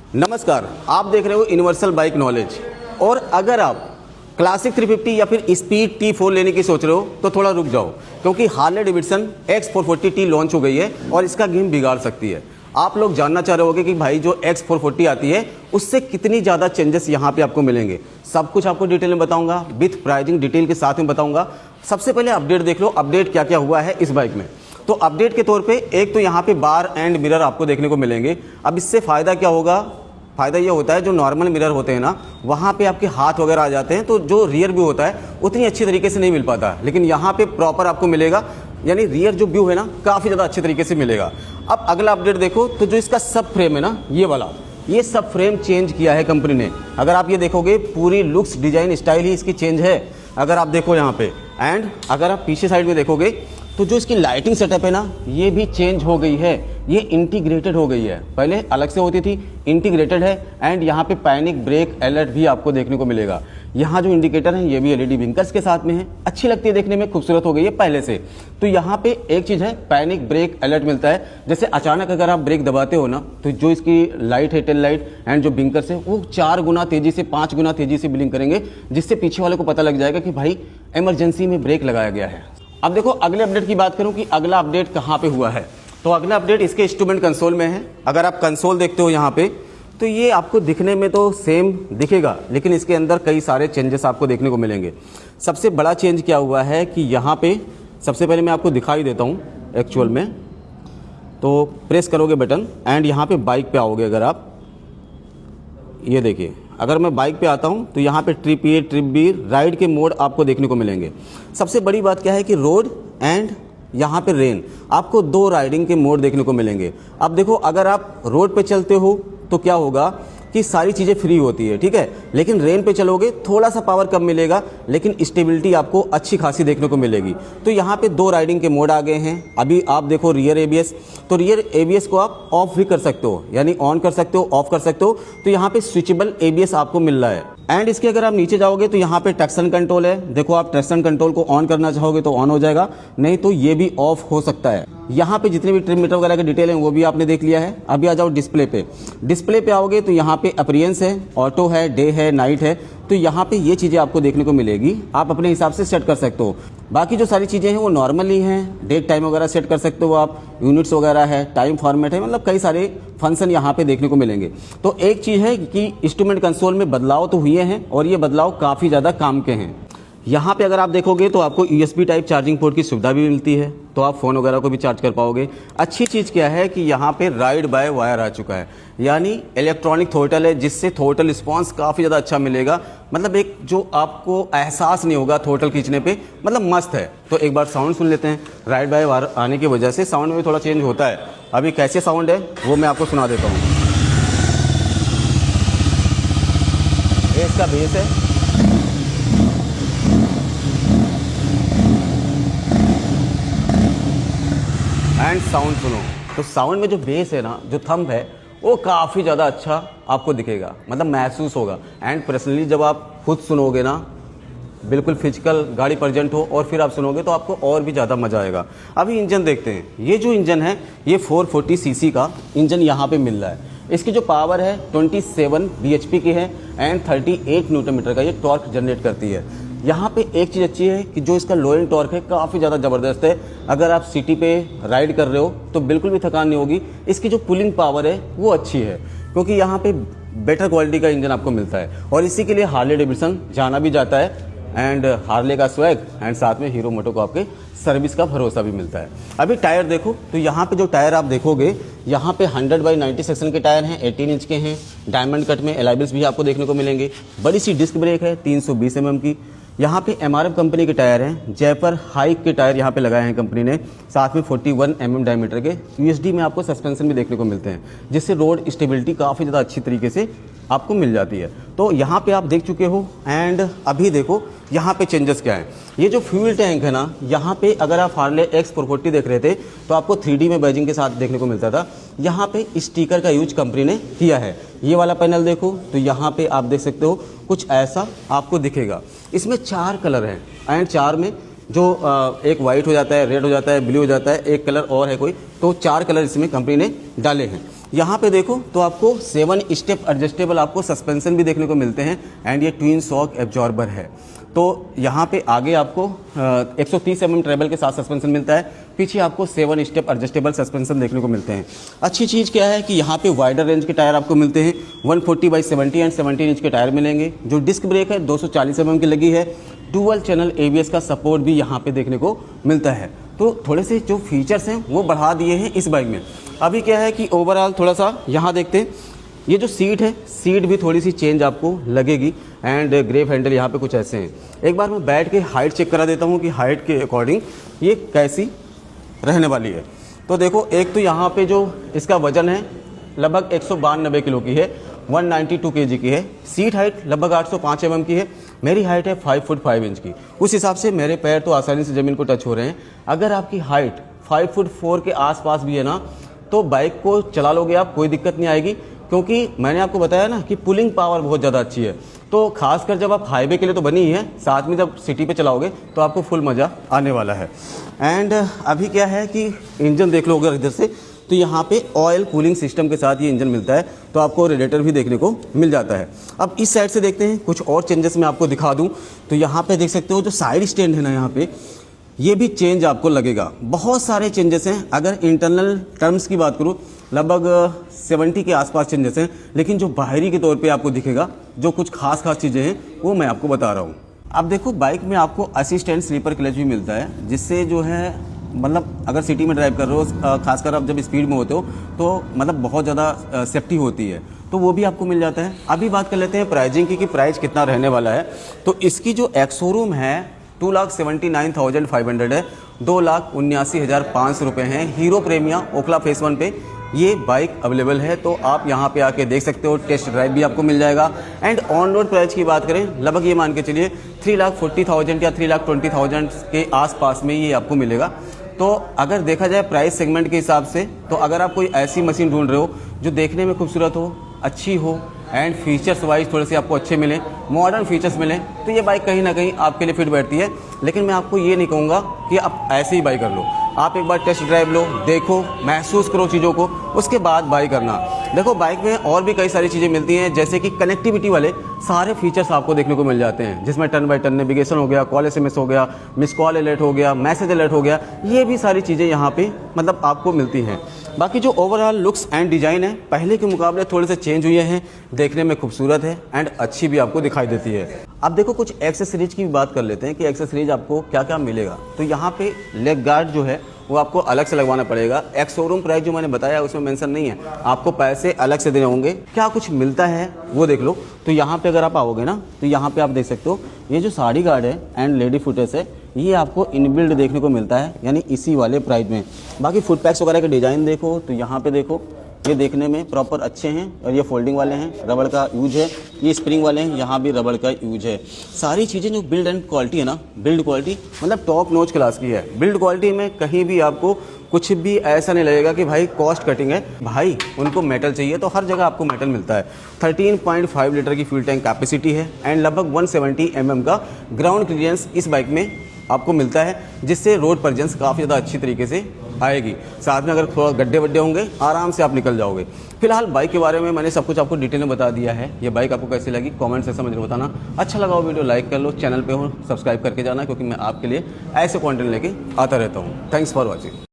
नमस्कार, आप देख रहे हो यूनिवर्सल बाइक नॉलेज। और अगर आप क्लासिक 350 या फिर स्पीड T4 लेने की सोच रहे हो तो थोड़ा रुक जाओ, क्योंकि हार्ले डेविडसन X440T लॉन्च हो गई है और इसका गेम बिगाड़ सकती है। आप लोग जानना चाह रहे होगे कि भाई जो X440 आती है उससे कितनी ज़्यादा चेंजेस यहाँ पे आपको मिलेंगे। सब कुछ आपको डिटेल में बताऊंगा, विथ प्राइजिंग डिटेल के साथ में बताऊंगा। सबसे पहले अपडेट देख लो, अपडेट क्या क्या हुआ है इस बाइक में। तो अपडेट के तौर पे एक तो यहाँ पे बार एंड मिरर आपको देखने को मिलेंगे। अब इससे फ़ायदा क्या होगा? फ़ायदा ये होता है जो नॉर्मल मिरर होते हैं ना, वहाँ पे आपके हाथ वगैरह आ जाते हैं, तो जो रियर व्यू होता है उतनी अच्छी तरीके से नहीं मिल पाता, लेकिन यहाँ पे प्रॉपर आपको मिलेगा। यानी रियर जो व्यू है ना, काफ़ी ज़्यादा अच्छे तरीके से मिलेगा। अब अगला अपडेट देखो तो जो इसका सब फ्रेम है ना, ये वाला, ये सब फ्रेम चेंज किया है कंपनी ने। अगर आप ये देखोगे पूरी लुक्स डिजाइन स्टाइल ही इसकी चेंज है, अगर आप देखो यहाँ पे। एंड अगर आप पीछे साइड में देखोगे तो जो इसकी लाइटिंग सेटअप है ना, ये भी चेंज हो गई है, ये इंटीग्रेटेड हो गई है। पहले अलग से होती थी, इंटीग्रेटेड है। एंड यहाँ पे पैनिक ब्रेक अलर्ट भी आपको देखने को मिलेगा। यहाँ जो इंडिकेटर है ये भी एलईडी ब्लिंकर्स के साथ में है, अच्छी लगती है देखने में, खूबसूरत हो गई है पहले से। तो यहाँ पे एक चीज़ है, पैनिक ब्रेक अलर्ट मिलता है। जैसे अचानक अगर आप ब्रेक दबाते हो ना, तो जो इसकी लाइट है, टेल लाइट एंड जो ब्लिंकर्स है, वो 4 गुना तेजी से, 5 गुना तेजी से ब्लिंक करेंगे, जिससे पीछे वाले को पता लग जाएगा कि भाई इमरजेंसी में ब्रेक लगाया गया है। अब देखो अगले अपडेट की बात करूं कि अगला अपडेट कहां पे हुआ है, तो अगला अपडेट इसके इंस्ट्रूमेंट कंसोल में है। अगर आप कंसोल देखते हो यहां पे, तो ये आपको दिखने में तो सेम दिखेगा, लेकिन इसके अंदर कई सारे चेंजेस आपको देखने को मिलेंगे। सबसे बड़ा चेंज क्या हुआ है कि यहाँ पे सबसे पहले मैं आपको दिखाई देता हूँ एक्चुअल में। तो प्रेस करोगे बटन एंड यहाँ पे बाइक पे आओगे, अगर आप ये देखिए, अगर मैं बाइक पे आता हूं तो यहाँ पे trip A, trip B, ride के मोड आपको देखने को मिलेंगे। सबसे बड़ी बात क्या है कि रोड एंड यहाँ पे रेन, आपको 2 राइडिंग के मोड देखने को मिलेंगे। अब देखो अगर आप रोड पे चलते हो तो क्या होगा कि सारी चीज़ें फ्री होती है, ठीक है, लेकिन रेन पे चलोगे थोड़ा सा पावर कम मिलेगा, लेकिन स्टेबिलिटी आपको अच्छी खासी देखने को मिलेगी। तो यहाँ पे 2 राइडिंग के मोड आ गए हैं। अभी आप देखो रियर एबीएस, तो रियर एबीएस को आप ऑफ भी कर सकते हो, यानी ऑन कर सकते हो, ऑफ कर सकते हो। तो यहाँ पे स्विचेबल एबीएस आपको मिल रहा है। एंड इसके अगर आप नीचे जाओगे तो यहाँ पे ट्रैक्शन कंट्रोल है। देखो आप ट्रैक्शन कंट्रोल को ऑन करना चाहोगे तो ऑन हो जाएगा, नहीं तो ये भी ऑफ हो सकता है। यहाँ पे जितने भी ट्रिप मीटर वगैरह के डिटेल हैं वो भी आपने देख लिया है। अभी आ जाओ डिस्प्ले पे। डिस्प्ले पे आओगे तो यहाँ पे अपीयरेंस है, ऑटो है, डे है, नाइट है। तो यहाँ पे ये चीज़ें आपको देखने को मिलेगी, आप अपने हिसाब से सेट कर सकते हो। बाकी जो सारी चीज़ें हैं वो नॉर्मल ही हैं, डेट टाइम वगैरह सेट कर सकते हो आप, यूनिट्स वगैरह है, टाइम फॉर्मेट है, मतलब कई सारे फंक्शन यहाँ पे देखने को मिलेंगे। तो एक चीज़ है कि इंस्ट्रूमेंट कंसोल में बदलाव तो हुए हैं और ये बदलाव काफ़ी ज़्यादा काम के हैं। यहाँ पे अगर आप देखोगे तो आपको USB टाइप चार्जिंग पोर्ट की सुविधा भी मिलती है, तो आप फ़ोन वगैरह को भी चार्ज कर पाओगे। अच्छी चीज़ क्या है कि यहाँ पे राइड बाय वायर आ चुका है, यानी इलेक्ट्रॉनिक थ्रोटल है, जिससे थ्रोटल रिस्पॉन्स काफ़ी ज़्यादा अच्छा मिलेगा। मतलब एक जो आपको एहसास नहीं होगा थ्रोटल खींचने पे, मतलब मस्त है। तो एक बार साउंड सुन लेते हैं। राइड बाय वायर आने की वजह से साउंड में थोड़ा चेंज होता है। अभी कैसे साउंड है वो मैं आपको सुना देता हूँ। ये इसका बेस है, एंड साउंड सुनो। तो साउंड में जो बेस है ना, जो थंब है, वो काफ़ी ज़्यादा अच्छा आपको दिखेगा, मतलब महसूस होगा। एंड पर्सनली जब आप खुद सुनोगे ना, बिल्कुल फिजिकल गाड़ी प्रेजेंट हो और फिर आप सुनोगे तो आपको और भी ज़्यादा मज़ा आएगा। अभी इंजन देखते हैं। ये जो इंजन है ये 440 सीसी का इंजन यहाँ पे मिल रहा है। इसकी जो पावर है 27 bhp की है एंड 38 न्यूटन मीटर का ये टॉर्क जनरेट करती है। यहाँ पे एक चीज़ अच्छी है कि जो इसका लोइंग टॉर्क है काफ़ी ज़्यादा ज़बरदस्त है। अगर आप सिटी पे राइड कर रहे हो तो बिल्कुल भी थकान नहीं होगी। इसकी जो पुलिंग पावर है वो अच्छी है, क्योंकि यहाँ पे बेटर क्वालिटी का इंजन आपको मिलता है और इसी के लिए हार्ले डेविडसन जाना भी जाता है। एंड हार्ले का स्वैग एंड साथ में हीरो मोटो को आपके सर्विस का भरोसा भी मिलता है। अभी टायर देखो तो यहाँ पे जो टायर आप देखोगे, यहाँ पे 100/90 सेक्शन के टायर हैं, 18 इंच के हैं। डायमंड कट में एलाइबल्स भी आपको देखने को मिलेंगे। बड़ी सी डिस्क ब्रेक है 320 mm की। यहाँ पे MRF कंपनी के टायर हैं, जयपर हाइक के टायर यहाँ पे लगाए हैं कंपनी ने। साथ में 41 mm डायमीटर के USD में आपको सस्पेंशन भी देखने को मिलते हैं, जिससे रोड स्टेबिलिटी काफ़ी ज़्यादा अच्छी तरीके से आपको मिल जाती है। तो यहाँ पे आप देख चुके हो। एंड अभी देखो यहाँ पे चेंजेस क्या है। ये जो फ्यूल टैंक है ना, यहाँ पे अगर आप हार्ले X440 देख रहे थे तो आपको 3D में बैजिंग के साथ देखने को मिलता था। यहाँ पे स्टिकर का यूज कंपनी ने किया है। ये वाला पैनल देखो तो यहाँ पे आप देख सकते हो कुछ ऐसा आपको दिखेगा। इसमें 4 कलर हैं एंड 4 में जो एक वाइट हो जाता है, रेड हो जाता है, ब्लू हो जाता है, एक कलर और है कोई, तो 4 कलर इसमें कंपनी ने डाले हैं। यहाँ पे देखो तो आपको 7 स्टेप एडजस्टेबल आपको सस्पेंशन भी देखने को मिलते हैं एंड ये ट्विन शॉक एब्जॉर्बर है। तो यहाँ पे आगे आपको 130 mm ट्रेबल के साथ सस्पेंशन मिलता है, पीछे आपको 7 स्टेप एडजस्टेबल सस्पेंशन देखने को मिलते हैं। अच्छी चीज़ क्या है कि यहाँ पे वाइडर रेंज के टायर आपको मिलते हैं, 140/70 एंड 17 इंच के टायर मिलेंगे। जो डिस्क ब्रेक है 240 mm की लगी है। डुअल चैनल ABS का सपोर्ट भी यहाँ पे देखने को मिलता है। तो थोड़े से जो फीचर्स हैं वो बढ़ा दिए हैं इस बाइक में। अभी क्या है कि ओवरऑल थोड़ा सा यहाँ देखते हैं, ये जो सीट है, सीट भी थोड़ी सी चेंज आपको लगेगी एंड ग्रेप हैंडल यहाँ पे कुछ ऐसे हैं। एक बार मैं बैठ के हाइट चेक करा देता हूँ कि हाइट के अकॉर्डिंग ये कैसी रहने वाली है। तो देखो, एक तो यहाँ पे जो इसका वजन है लगभग 192 किलो की है, 192 kg की है। सीट हाइट लगभग 805 mm की है। मेरी हाइट है 5 फुट 5 इंच की। उस हिसाब से मेरे पैर तो आसानी से ज़मीन को टच हो रहे हैं। अगर आपकी हाइट 5 फुट 4 के आसपास भी है ना, तो बाइक को चला लोगे आप, कोई दिक्कत नहीं आएगी, क्योंकि मैंने आपको बताया ना कि पुलिंग पावर बहुत ज़्यादा अच्छी है। तो खासकर जब आप हाईवे के लिए तो बनी ही है, साथ में जब सिटी पे चलाओगे तो आपको फुल मज़ा आने वाला है। एंड अभी क्या है कि इंजन देख लो अगर इधर से, तो यहाँ पे ऑयल कूलिंग सिस्टम के साथ ये इंजन मिलता है, तो आपको रेडिएटर भी देखने को मिल जाता है। अब इस साइड से देखते हैं, कुछ और चेंजेस मैं आपको दिखा दूँ। तो यहाँ पे देख सकते हो जो साइड स्टैंड है ना, यहाँ पे ये भी चेंज आपको लगेगा। बहुत सारे चेंजेस हैं। अगर इंटरनल टर्म्स की बात करूँ लगभग 70 के आसपास चेंजेस हैं, लेकिन जो बाहरी के तौर पे आपको दिखेगा, जो कुछ खास चीज़ें हैं वो मैं आपको बता रहा हूँ। अब देखो, बाइक में आपको असिस्टेंट स्लीपर क्लच भी मिलता है, जिससे जो है मतलब अगर सिटी में ड्राइव कर रहे हो, खासकर आप जब स्पीड में होते हो, तो मतलब बहुत ज़्यादा सेफ्टी होती है, तो वो भी आपको मिल जाता है। अभी बात कर लेते हैं प्राइजिंग की कि प्राइस कितना रहने वाला है। तो इसकी जो एक्स शोरूम है 2,79,500 है, 2,79,500 रुपये हैं। हीरो प्रेमिया ओखला फेस 1 पे ये बाइक अवेलेबल है, तो आप यहाँ पे आके देख सकते हो। टेस्ट ड्राइव भी आपको मिल जाएगा। एंड ऑन रोड प्राइस की बात करें, लगभग ये मान के चलिए 3,40,000 या 3,20,000 के आसपास में ये आपको मिलेगा। तो अगर देखा जाए प्राइस सेगमेंट के हिसाब से, तो अगर आप कोई ऐसी मशीन ढूंढ रहे हो जो देखने में खूबसूरत हो, अच्छी हो एंड फीचर्स वाइज थोड़े से आपको अच्छे मिले, मॉडर्न फीचर्स मिले, तो ये बाइक कहीं ना कहीं आपके लिए फिट बैठती है। लेकिन मैं आपको ये नहीं कहूँगा कि आप ऐसे ही बाई कर लो। आप एक बार टेस्ट ड्राइव लो, देखो, महसूस करो चीज़ों को, उसके बाद बाई करना। देखो, बाइक में और भी कई सारी चीज़ें मिलती हैं, जैसे कि कनेक्टिविटी वाले सारे फीचर्स आपको देखने को मिल जाते हैं, जिसमें टर्न बाय टर्न नेविगेशन हो गया, कॉल SMS हो गया, मिस कॉल अलर्ट हो गया, मैसेज अलर्ट हो गया। ये भी सारी चीज़ें यहाँ पे मतलब आपको मिलती हैं। बाकी जो ओवरऑल लुक्स एंड डिज़ाइन है, पहले के मुकाबले थोड़े से चेंज हुए हैं, देखने में खूबसूरत है एंड अच्छी भी आपको दिखाई देती है। अब देखो, कुछ एक्सेसरीज की भी बात कर लेते हैं कि एक्सेसरीज आपको क्या क्या मिलेगा। तो यहाँ पे लेग गार्ड जो है वो आपको अलग से लगवाना पड़ेगा। एक्स शोरूम प्राइस जो मैंने बताया उसमें मेंशन नहीं है, आपको पैसे अलग से देने होंगे। क्या कुछ मिलता है वो देख लो। तो यहाँ पे अगर आप आओगे ना, तो यहाँ पे आप देख सकते हो ये जो साड़ी गार्ड है एंड लेडी फुटेज है, ये आपको इनबिल्ड देखने को मिलता है, यानी इसी वाले प्राइस में। बाकी फुट पैक्स वगैरह के डिज़ाइन देखो, तो यहाँ पे देखो, ये देखने में प्रॉपर अच्छे हैं और ये फोल्डिंग वाले हैं, रबड़ का यूज है। ये स्प्रिंग वाले हैं, यहाँ भी रबड़ का यूज है। सारी चीज़ें जो बिल्ड एंड क्वालिटी है ना, बिल्ड क्वालिटी मतलब टॉप नॉच क्लास की है। बिल्ड क्वालिटी में कहीं भी आपको कुछ भी ऐसा नहीं लगेगा कि भाई कॉस्ट कटिंग है। भाई उनको मेटल चाहिए तो हर जगह आपको मेटल मिलता है। 13.5 लीटर की फ्यूल टैंक कैपेसिटी है एंड लगभग 170 mm का ग्राउंड क्लियरेंस इस बाइक में आपको मिलता है, जिससे रोड प्रेजेंस काफ़ी ज़्यादा अच्छी तरीके से आएगी। साथ में अगर थोड़ा गड्ढे वड्ढे होंगे, आराम से आप निकल जाओगे। फिलहाल बाइक के बारे में मैंने सब कुछ आपको डिटेल में बता दिया है। ये बाइक आपको कैसी लगी कमेंट सेक्शन में बताना। अच्छा लगा हो वीडियो लाइक कर लो, चैनल पे हो सब्सक्राइब करके जाना, क्योंकि मैं आपके लिए ऐसे कंटेंट लेके आता रहता हूँ। Thanks for watching.